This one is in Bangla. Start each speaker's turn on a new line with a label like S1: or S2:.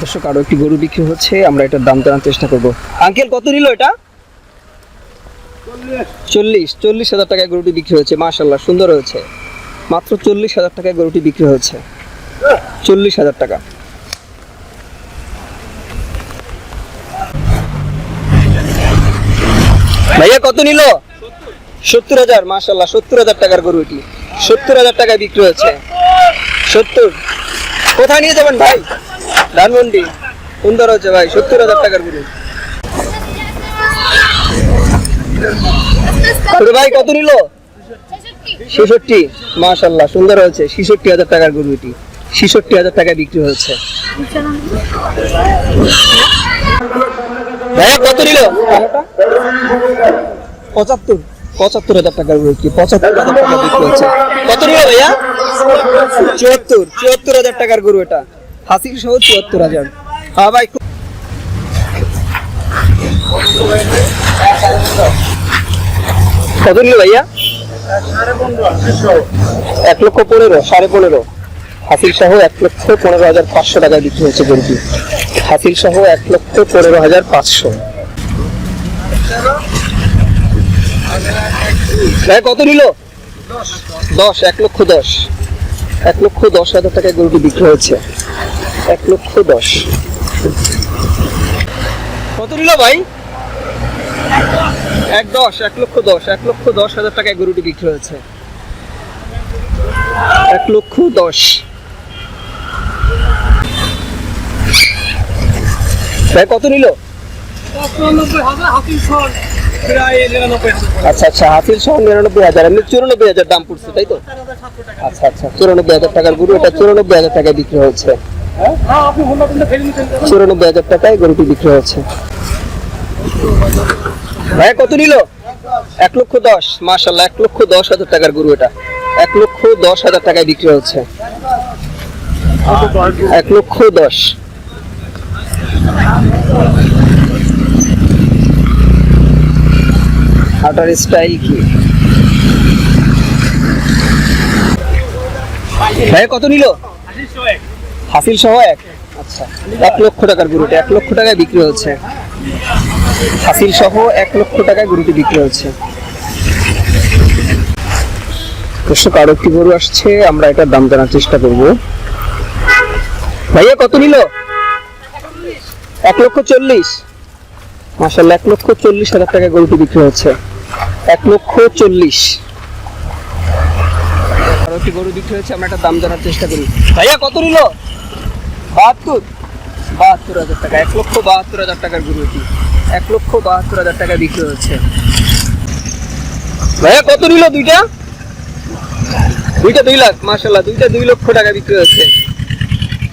S1: দর্শক আরো একটি গরু বিক্রি হচ্ছে, আমরা এটার দাম জানার চেষ্টা করব। আঙ্কেল কত নিল এটা? 40,000 টাকায় গরুটি বিক্রি হয়েছে। মাশাআল্লাহ সুন্দর হয়েছে। মাত্র 40,000 টাকায় গরুটি বিক্রি হয়েছে। 40,000 টাকা। ভাইয়া কত নিল? 70,000। মাশাআল্লাহ 70,000 টাকার গরু এটি। 70,000 টাকায় বিক্রি হয়েছে। 70। কোথায় নিয়ে যাবেন ভাই? ধানমন্ডি। সুন্দর হচ্ছে ভাই, 70,000 টাকার গরু। ভাই কত নিল? 66। মাশাআল্লাহ সুন্দর হয়েছে। 66,000 টাকার গরু এটি। 66,000 টাকায় বিক্রি হয়েছে। ভাইয়া কত নিল? 75,000 টাকার গরু এটি। 75,000 টাকা বিক্রি হয়েছে। কত নিল ভাইয়া? 74,000 টাকার গরু এটা। হাসিল সহ 74,000। হ্যাঁ ভাই কত নিল ভাইয়া? 1,15,000। 15.5 হাসিল সহ 1,15,500 টাকায় বিক্রি হয়েছে গরুটি। হাসিল সহ 1,15,500। ভাই কত নিল? 10। 1,10,000। 1,10,000 টাকায় গরুটি বিক্রি হয়েছে। 1,10,000। কত নিল ভাই? 1,10,000। 1,10,000 টাকায় গরুটি বিক্রি হয়েছে। 1,10,000। ভাই কত নিল? আচ্ছা আচ্ছা, হাসিল সহ 99,000। এমনি 94,000 দাম পড়ছে তাই তো? আচ্ছা আচ্ছা, 94,000 টাকার গরু এটা। 94,000 টাকায় বিক্রি হচ্ছে। 94,000 টাকায় গরুটি বিক্রি হচ্ছে। ভাই কত নিল? 1,10,000। মাশাআল্লাহ 1,10,000 টাকার গরু এটা। 1,10,000 টাকায় বিক্রি হচ্ছে। 1,10,000। হাটার স্টাইল কি? ভাই কত নিল? হাসিল সহ 1। আচ্ছা 1,00,000 টাকার গরুটা। 1,00,000 টাকায় বিক্রি হচ্ছে। হাসিল সহ 1,00,000 টাকায় গরুটি বিক্রি হচ্ছে। দর্শক আরো একটি গরু আসছে, আমরা এটার দাম জানার চেষ্টা করব। ভাইয়া কত নিল? 1,40,000। মাশাআল্লাহ 1,40,000 টাকায় গরুটি বিক্রি হচ্ছে। 1,40,000। আরো একটি গরু বিক্রি হচ্ছে, আমরা এটার দাম জানার চেষ্টা করি। ভাইয়া কত নিল? 72,000 টাকা। 1,72,000 টাকার গরু এটি। 1,72,000 টাকায় বিক্রি হচ্ছে। ভাইয়া কত নিল দুইটা? 2 লাখ। মাশাআল্লাহ 2 লক্ষ টাকা বিক্রি হচ্ছে।